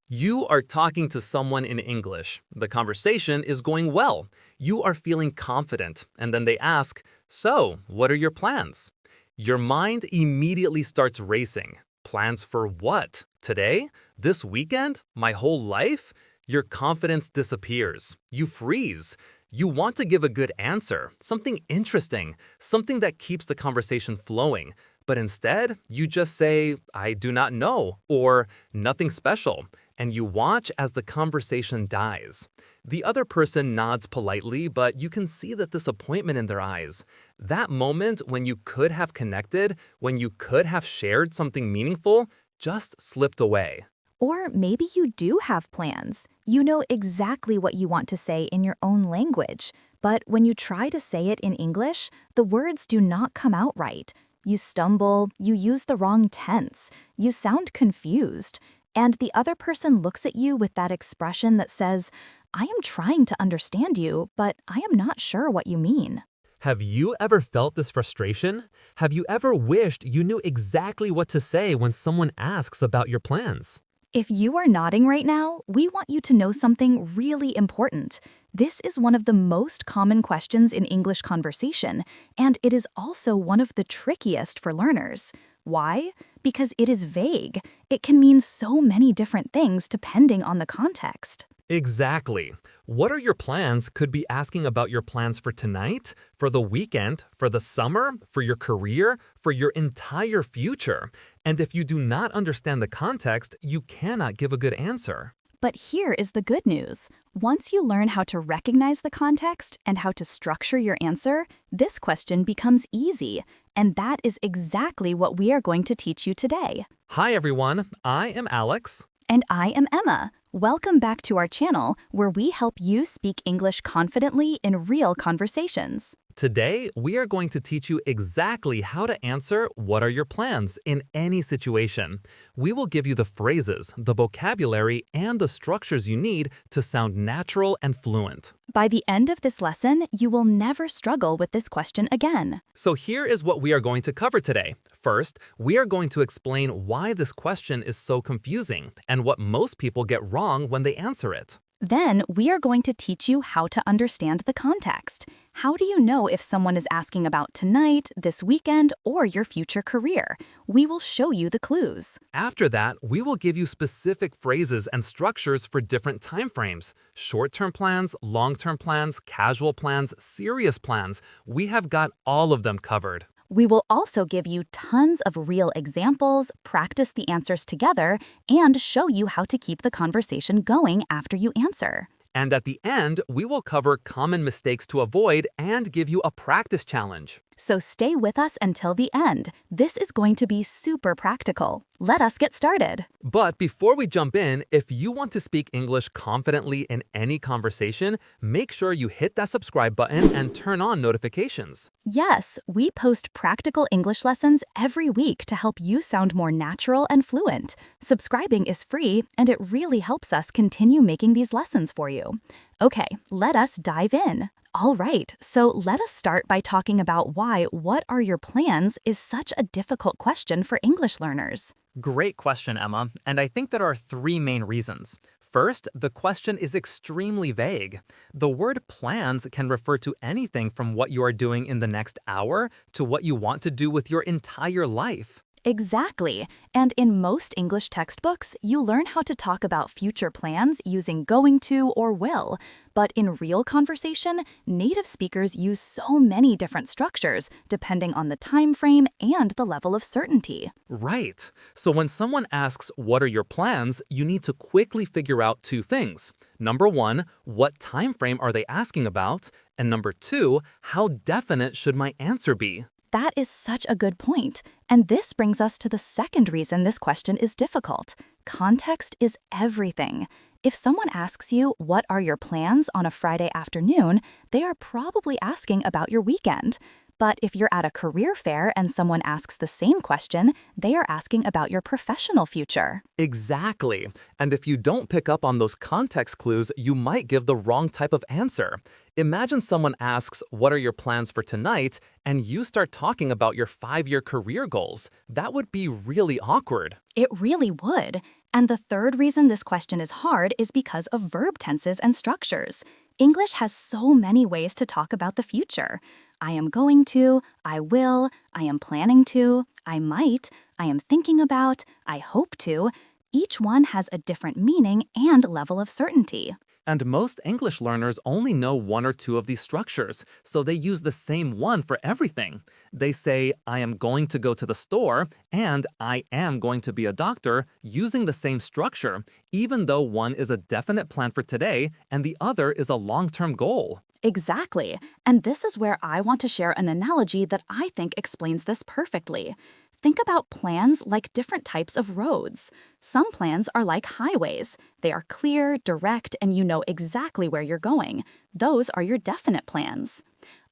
You are talking to someone in English. The conversation is going well. You are feeling confident, and then they ask, "So, what are your plans?" Your mind immediately starts racing. Plans for what? Today? This weekend? My whole life? Your confidence disappears. You freeze. You want to give a good answer, something interesting, something that keeps the conversation flowing. But instead, you just say, "I do not know," or "nothing special," and you watch as the conversation dies. The other person nods politely, but you can see the disappointment in their eyes. That moment when you could have connected, when you could have shared something meaningful, just slipped away. Or maybe you do have plans. You know exactly what you want to say in your own language, but when you try to say it in English, the words do not come out right. You stumble, you use the wrong tense, you sound confused, and the other person looks at you with that expression that says, "I am trying to understand you, but I am not sure what you mean." Have you ever felt this frustration? Have you ever wished you knew exactly what to say when someone asks about your plans? If you are nodding right now, we want you to know something really important. This is one of the most common questions in English conversation, and it is also one of the trickiest for learners. Why? Because it is vague. It can mean so many different things depending on the context. Exactly. What are your plans could be asking about your plans for tonight, for the weekend, for the summer, for your career, for your entire future. And if you do not understand the context, you cannot give a good answer. But here is the good news. Once you learn how to recognize the context and how to structure your answer, this question becomes easy. And that is exactly what we are going to teach you today. Hi everyone, I am Alex. And I am Emma. Welcome back to our channel, where we help you speak English confidently in real conversations. Today, we are going to teach you exactly how to answer "What are your plans?" in any situation. We will give you the phrases, the vocabulary, and the structures you need to sound natural and fluent. By the end of this lesson, you will never struggle with this question again. So here is what we are going to cover today. First, we are going to explain why this question is so confusing and what most people get wrong when they answer it. Then, we are going to teach you how to understand the context. How do you know if someone is asking about tonight, this weekend, or your future career? We will show you the clues. After that, we will give you specific phrases and structures for different time frames. Short-term plans, long-term plans, casual plans, serious plans. We have got all of them covered. We will also give you tons of real examples, practice the answers together, and show you how to keep the conversation going after you answer. And at the end, we will cover common mistakes to avoid and give you a practice challenge. So stay with us until the end. This is going to be super practical. Let us get started. But before we jump in, if you want to speak English confidently in any conversation, make sure you hit that subscribe button and turn on notifications. Yes, we post practical English lessons every week to help you sound more natural and fluent. Subscribing is free, and it really helps us continue making these lessons for you. Okay, let us dive in. All right, so let us start by talking about why "what are your plans" is such a difficult question for English learners. Great question, Emma, and I think there are three main reasons. First, the question is extremely vague. The word plans can refer to anything from what you are doing in the next hour to what you want to do with your entire life. Exactly. And in most English textbooks, you learn how to talk about future plans using going to or will. But in real conversation, native speakers use so many different structures depending on the time frame and the level of certainty. Right. So when someone asks, "What are your plans?" you need to quickly figure out two things. Number one, what time frame are they asking about? And number two, how definite should my answer be? That is such a good point. And this brings us to the second reason this question is difficult. Context is everything. If someone asks you, "What are your plans?" on a Friday afternoon, they are probably asking about your weekend. But if you're at a career fair and someone asks the same question, they are asking about your professional future. Exactly. And if you don't pick up on those context clues, you might give the wrong type of answer. Imagine someone asks, "What are your plans for tonight?" and you start talking about your 5-year career goals. That would be really awkward. It really would. And the third reason this question is hard is because of verb tenses and structures. English has so many ways to talk about the future. I am going to, I will, I am planning to, I might, I am thinking about, I hope to. Each one has a different meaning and level of certainty. And most English learners only know one or two of these structures, so they use the same one for everything. They say, I am going to go to the store, and I am going to be a doctor, using the same structure, even though one is a definite plan for today and the other is a long-term goal. Exactly. And this is where I want to share an analogy that I think explains this perfectly. Think about plans like different types of roads. Some plans are like highways. They are clear, direct, and you know exactly where you're going. Those are your definite plans.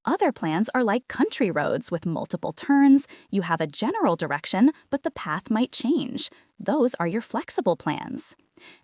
Other plans are like country roads with multiple turns. You have a general direction, but the path might change. Those are your flexible plans.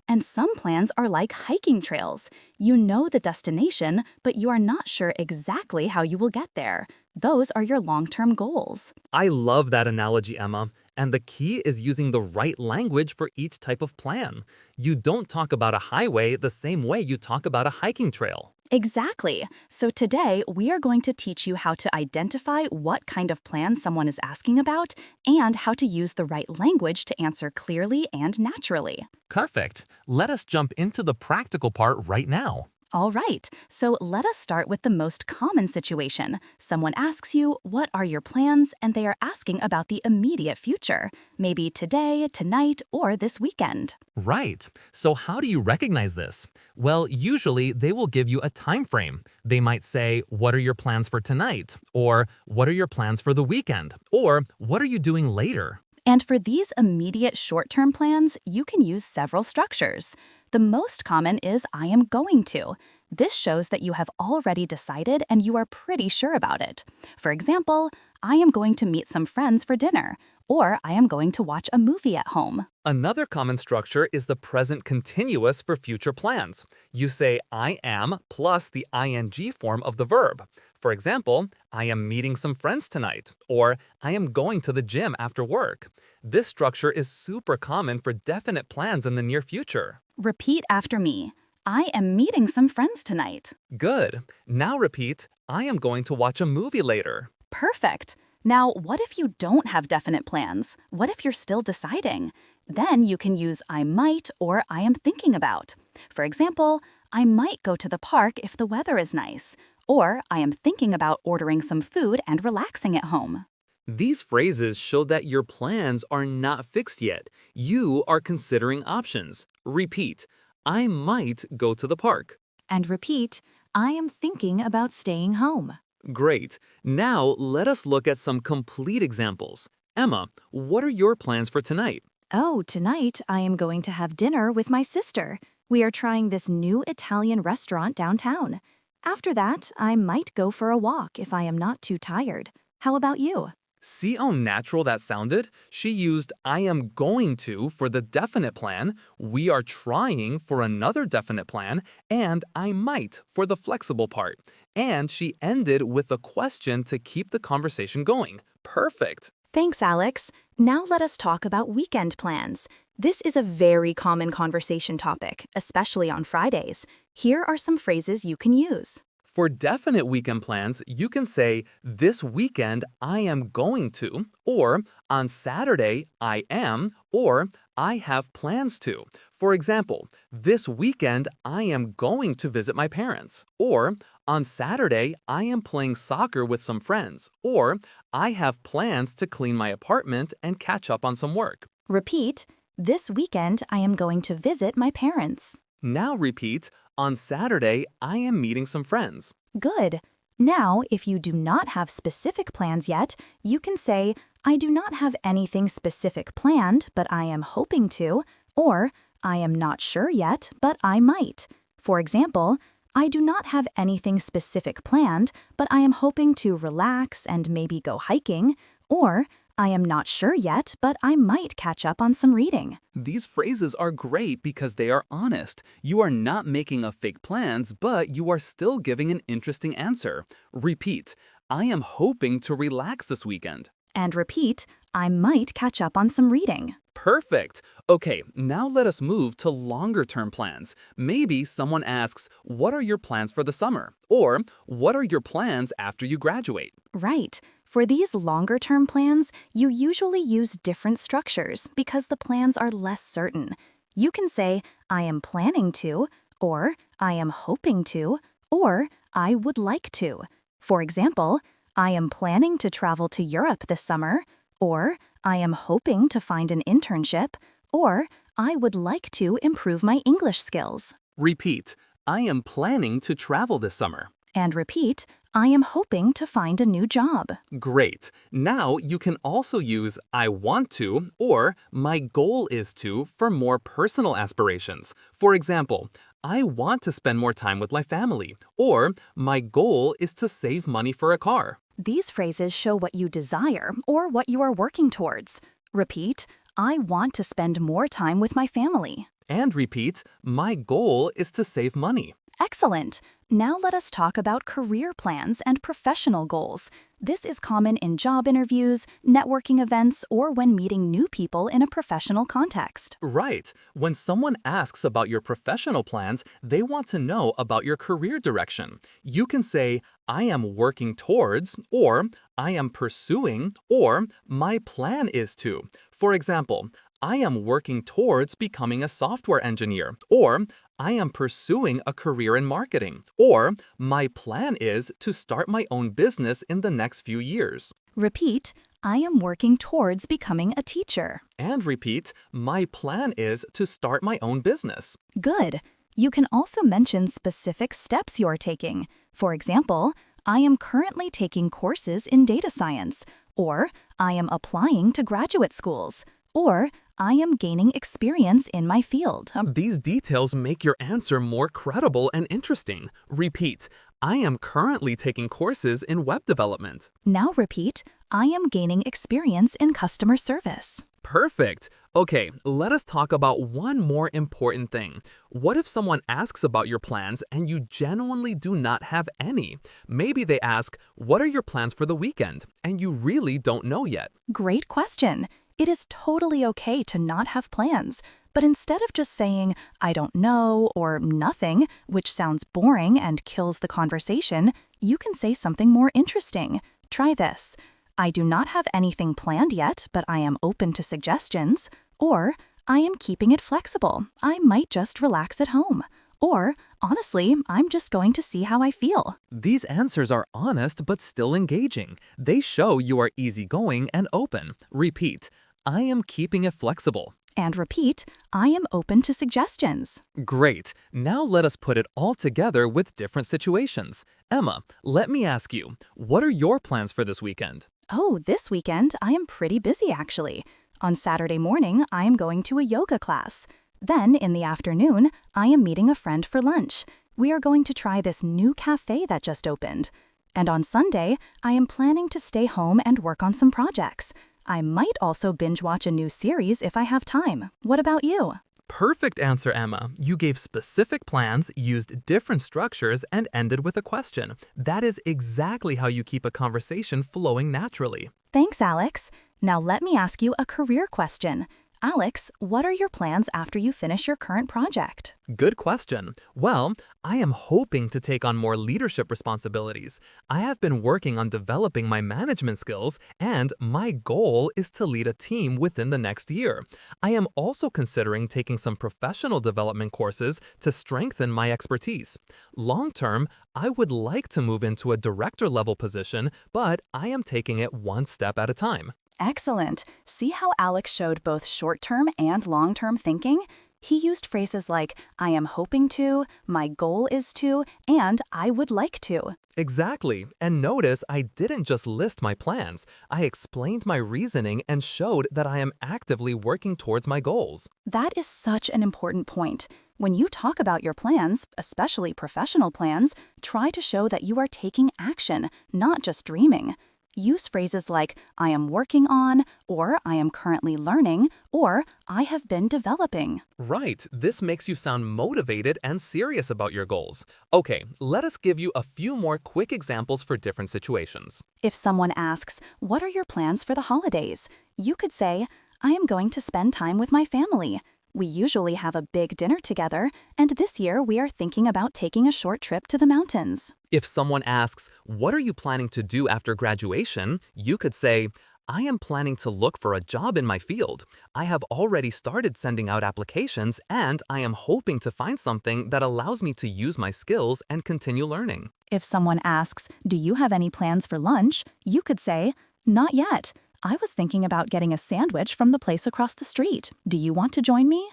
And some plans are like hiking trails. You know the destination, but you are not sure exactly how you will get there. Those are your long-term goals. I love that analogy, Emma. And the key is using the right language for each type of plan. You don't talk about a highway the same way you talk about a hiking trail. Exactly. So today, we are going to teach you how to identify what kind of plan someone is asking about and how to use the right language to answer clearly and naturally. Perfect. Let us jump into the practical part right now. All right, so let us start with the most common situation. Someone asks you, what are your plans? And they are asking about the immediate future, maybe today, tonight, or this weekend. Right. So how do you recognize this? Well, usually they will give you a time frame. They might say, what are your plans for tonight? Or what are your plans for the weekend? Or what are you doing later? And for these immediate short-term plans, you can use several structures. The most common is I am going to. This shows that you have already decided and you are pretty sure about it. For example, I am going to meet some friends for dinner, or I am going to watch a movie at home. Another common structure is the present continuous for future plans. You say I am plus the ing form of the verb. For example, I am meeting some friends tonight, or I am going to the gym after work. This structure is super common for definite plans in the near future. Repeat after me. I am meeting some friends tonight. Good. Now repeat, I am going to watch a movie later. Perfect. Now, what if you don't have definite plans? What if you're still deciding? Then you can use I might or I am thinking about. For example, I might go to the park if the weather is nice. Or I am thinking about ordering some food and relaxing at home. These phrases show that your plans are not fixed yet. You are considering options. Repeat, I might go to the park. And repeat, I am thinking about staying home. Great. Now let us look at some complete examples. Emma, what are your plans for tonight? Oh, tonight I am going to have dinner with my sister. We are trying this new Italian restaurant downtown. After that, I might go for a walk if I am not too tired. How about you? See how natural that sounded? She used I am going to for the definite plan, we are trying for another definite plan, and I might for the flexible part. And she ended with a question to keep the conversation going. Perfect. Thanks, Alex. Now let us talk about weekend plans. This is a very common conversation topic, especially on Fridays. Here are some phrases you can use. For definite weekend plans, you can say, this weekend I am going to, or on Saturday I am, or I have plans to. For example, this weekend I am going to visit my parents, or on Saturday I am playing soccer with some friends, or I have plans to clean my apartment and catch up on some work. Repeat, this weekend I am going to visit my parents. Now repeat, on Saturday I am meeting some friends. Good. Now, if you do not have specific plans yet, you can say, I do not have anything specific planned, but I am hoping to, or I am not sure yet, but I might. For example, I do not have anything specific planned, but I am hoping to relax and maybe go hiking, or I am not sure yet, but I might catch up on some reading. These phrases are great because they are honest. You are not making up fake plans, but you are still giving an interesting answer. Repeat, I am hoping to relax this weekend. And repeat, I might catch up on some reading. Perfect. Okay, now let us move to longer-term plans. Maybe someone asks, what are your plans for the summer? Or, what are your plans after you graduate? Right. For these longer-term plans, you usually use different structures because the plans are less certain. You can say, I am planning to, or I am hoping to, or I would like to. For example, I am planning to travel to Europe this summer, or I am hoping to find an internship, or I would like to improve my English skills. Repeat, I am planning to travel this summer. And repeat, I am hoping to find a new job. Great. Now you can also use I want to or my goal is to for more personal aspirations. For example, I want to spend more time with my family, or my goal is to save money for a car. These phrases show what you desire or what you are working towards. Repeat, I want to spend more time with my family. And repeat, my goal is to save money. Excellent. Now let us talk about career plans and professional goals. This is common in job interviews, networking events, or when meeting new people in a professional context. Right. When someone asks about your professional plans, they want to know about your career direction. You can say, I am working towards, or I am pursuing, or my plan is to. For example, I am working towards becoming a software engineer, or I am pursuing a career in marketing, or my plan is to start my own business in the next few years. Repeat, I am working towards becoming a teacher. And repeat, my plan is to start my own business. Good. You can also mention specific steps you're taking. For example, I am currently taking courses in data science, or I am applying to graduate schools, or I am gaining experience in my field. These details make your answer more credible and interesting. Repeat, I am currently taking courses in web development. Now repeat, I am gaining experience in customer service. Perfect. Okay, let us talk about one more important thing. What if someone asks about your plans and you genuinely do not have any? Maybe they ask, what are your plans for the weekend? And you really don't know yet. Great question. It is totally okay to not have plans, but instead of just saying, I don't know or nothing, which sounds boring and kills the conversation, you can say something more interesting. Try this. I do not have anything planned yet, but I am open to suggestions. Or, I am keeping it flexible. I might just relax at home. Or, honestly, I'm just going to see how I feel. These answers are honest but still engaging. They show you are easygoing and open. Repeat, I am keeping it flexible. And repeat, I am open to suggestions. Great. Now let us put it all together with different situations. Emma, let me ask you, what are your plans for this weekend? Oh, this weekend, I am pretty busy actually. On Saturday morning, I am going to a yoga class. Then, in the afternoon, I am meeting a friend for lunch. We are going to try this new cafe that just opened. And on Sunday, I am planning to stay home and work on some projects. I might also binge watch a new series if I have time. What about you? Perfect answer, Emma. You gave specific plans, used different structures, and ended with a question. That is exactly how you keep a conversation flowing naturally. Thanks, Alex. Now let me ask you a career question. Alex, what are your plans after you finish your current project? Good question. Well, I am hoping to take on more leadership responsibilities. I have been working on developing my management skills, and my goal is to lead a team within the next year. I am also considering taking some professional development courses to strengthen my expertise. Long term, I would like to move into a director-level position, but I am taking it one step at a time. Excellent. See how Alex showed both short-term and long-term thinking? He used phrases like, I am hoping to, my goal is to, and I would like to. Exactly. And notice I didn't just list my plans. I explained my reasoning and showed that I am actively working towards my goals. That is such an important point. When you talk about your plans, especially professional plans, try to show that you are taking action, not just dreaming. Use phrases like, I am working on, or I am currently learning, or I have been developing. Right, this makes you sound motivated and serious about your goals. Okay, let us give you a few more quick examples for different situations. If someone asks, what are your plans for the holidays? You could say, I am going to spend time with my family. We usually have a big dinner together, and this year we are thinking about taking a short trip to the mountains. If someone asks, what are you planning to do after graduation? You could say, I am planning to look for a job in my field. I have already started sending out applications and I am hoping to find something that allows me to use my skills and continue learning. If someone asks, do you have any plans for lunch? You could say, not yet. I was thinking about getting a sandwich from the place across the street. Do you want to join me?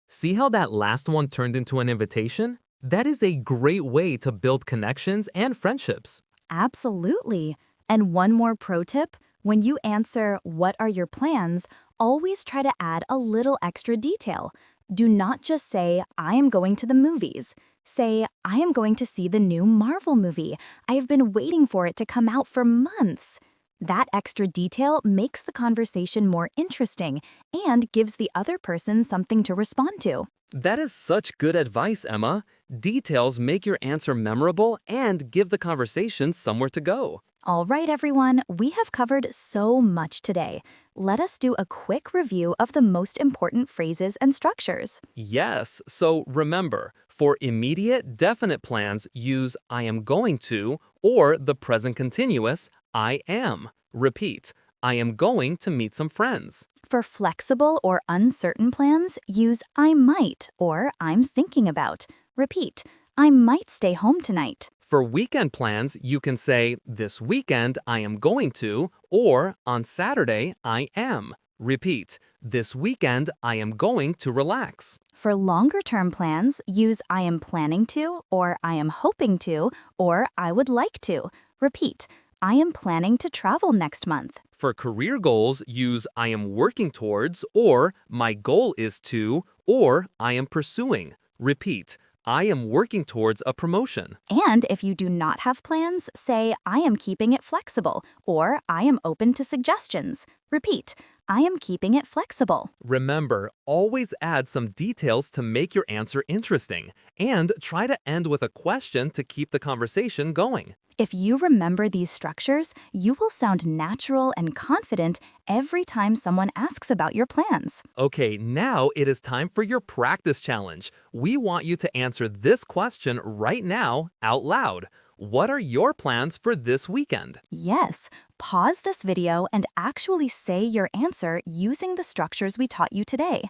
See how that last one turned into an invitation? That is a great way to build connections and friendships. Absolutely. And one more pro tip, when you answer, what are your plans, always try to add a little extra detail. Do not just say, I am going to the movies. Say, I am going to see the new Marvel movie. I have been waiting for it to come out for months. That extra detail makes the conversation more interesting and gives the other person something to respond to. That is such good advice, Emma. Details make your answer memorable and give the conversation somewhere to go. All right, everyone, we have covered so much today. Let us do a quick review of the most important phrases and structures. Yes, so remember, for immediate, definite plans, use I am going to or the present continuous, I am. Repeat, I am going to meet some friends. For flexible or uncertain plans, use I might or I'm thinking about. Repeat, I might stay home tonight. For weekend plans, you can say, this weekend I am going to, or on Saturday I am. Repeat, this weekend I am going to relax. For longer-term plans, use I am planning to, or I am hoping to, or I would like to. Repeat, I am planning to travel next month. For career goals, use I am working towards, or my goal is to, or I am pursuing. Repeat, I am working towards a promotion. And if you do not have plans, say I am keeping it flexible, or I am open to suggestions. Repeat, I am keeping it flexible. Remember, always add some details to make your answer interesting, and try to end with a question to keep the conversation going. If you remember these structures, you will sound natural and confident every time someone asks about your plans. Okay, now it is time for your practice challenge. We want you to answer this question right now out loud. What are your plans for this weekend? Yes, pause this video and actually say your answer using the structures we taught you today.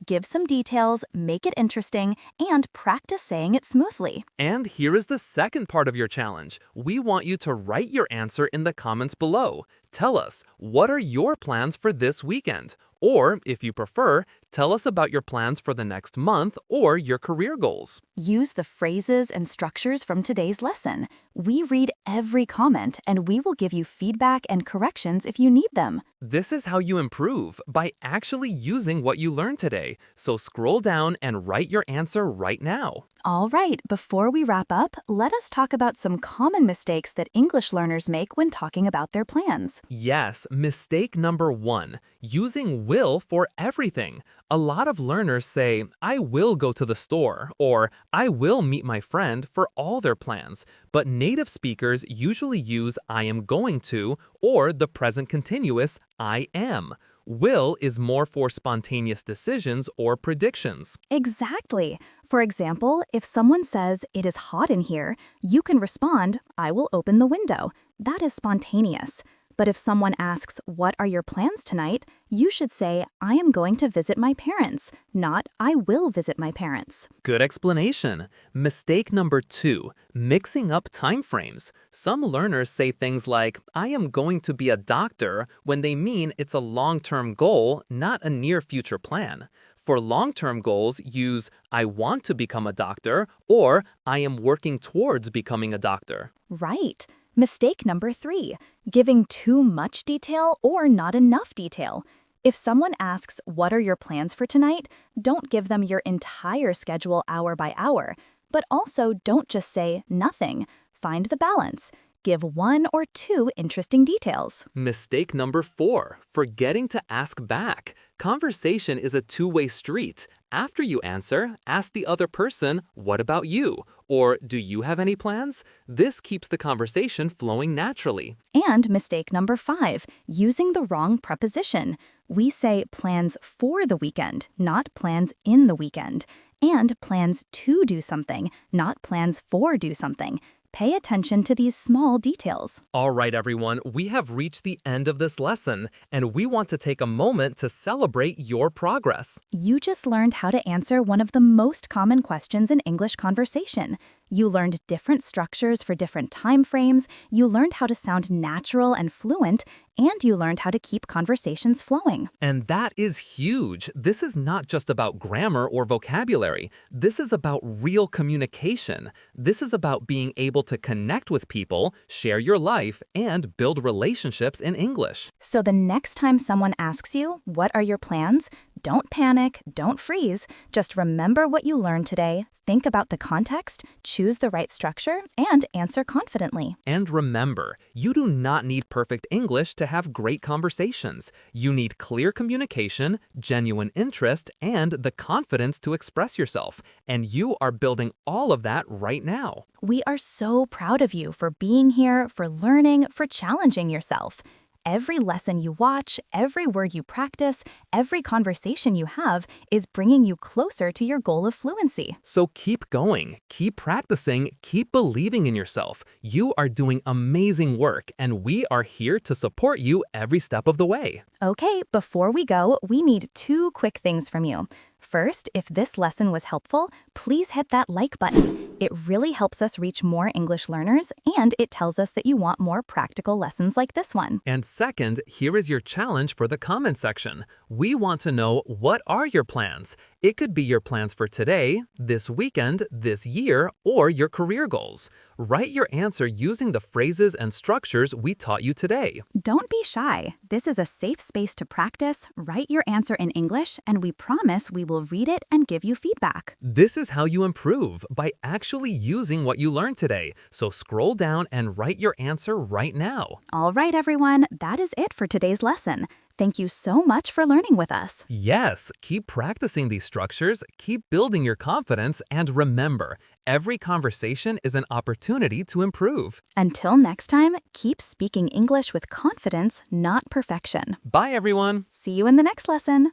Give some details, make it interesting, and practice saying it smoothly. And here is the second part of your challenge. We want you to write your answer in the comments below. Tell us, what are your plans for this weekend? Or, if you prefer, tell us about your plans for the next month or your career goals. Use the phrases and structures from today's lesson. We read every comment and we will give you feedback and corrections if you need them. This is how you improve, by actually using what you learned today. So scroll down and write your answer right now. All right, before we wrap up, let us talk about some common mistakes that English learners make when talking about their plans. Yes, mistake number 1, using will for everything. A lot of learners say, I will go to the store, or I will meet my friend for all their plans. But native speakers usually use I am going to, or the present continuous, I am. Will is more for spontaneous decisions or predictions. Exactly. For example, if someone says, it is hot in here, you can respond, I will open the window. That is spontaneous. But if someone asks, what are your plans tonight? You should say, I am going to visit my parents, not I will visit my parents. Good explanation. Mistake number 2, mixing up time frames. Some learners say things like, I am going to be a doctor, when they mean it's a long-term goal, not a near-future plan. For long-term goals, use I want to become a doctor or I am working towards becoming a doctor. Right. Mistake number 3, giving too much detail or not enough detail. If someone asks, what are your plans for tonight? Don't give them your entire schedule hour by hour. But also don't just say nothing. Find the balance. Give 1 or 2 interesting details. Mistake number 4, forgetting to ask back. Conversation is a two-way street. After you answer, ask the other person, "What about you?" Or, "Do you have any plans?" This keeps the conversation flowing naturally. And mistake number 5, using the wrong preposition. We say plans for the weekend, not plans in the weekend. And plans to do something, not plans for do something. Pay attention to these small details. All right, everyone, we have reached the end of this lesson, and we want to take a moment to celebrate your progress. You just learned how to answer one of the most common questions in English conversation. You learned different structures for different time frames, you learned how to sound natural and fluent, and you learned how to keep conversations flowing. And that is huge. This is not just about grammar or vocabulary. This is about real communication. This is about being able to connect with people, share your life, and build relationships in English. So the next time someone asks you, "What are your plans?" don't panic, don't freeze. Just remember what you learned today, think about the context, choose the right structure, and answer confidently. And remember, you do not need perfect English to have great conversations. You need clear communication, genuine interest, and the confidence to express yourself. And you are building all of that right now. We are so proud of you for being here, for learning, for challenging yourself. Every lesson you watch, every word you practice, every conversation you have is bringing you closer to your goal of fluency. So keep going, keep practicing, keep believing in yourself. You are doing amazing work, and we are here to support you every step of the way. Okay, before we go, we need 2 quick things from you. First, if this lesson was helpful, please hit that like button. It really helps us reach more English learners, and it tells us that you want more practical lessons like this one. And second, here is your challenge for the comment section. We want to know, what are your plans? It could be your plans for today, this weekend, this year, or your career goals. Write your answer using the phrases and structures we taught you today. Don't be shy. This is a safe space to practice. Write your answer in English, and we promise we will read it and give you feedback. This is how you improve, by actually using what you learned today. So scroll down and write your answer right now. All right, everyone, that is it for today's lesson. Thank you so much for learning with us. Yes, keep practicing these structures, keep building your confidence, and remember, every conversation is an opportunity to improve. Until next time, keep speaking English with confidence, not perfection. Bye, everyone. See you in the next lesson.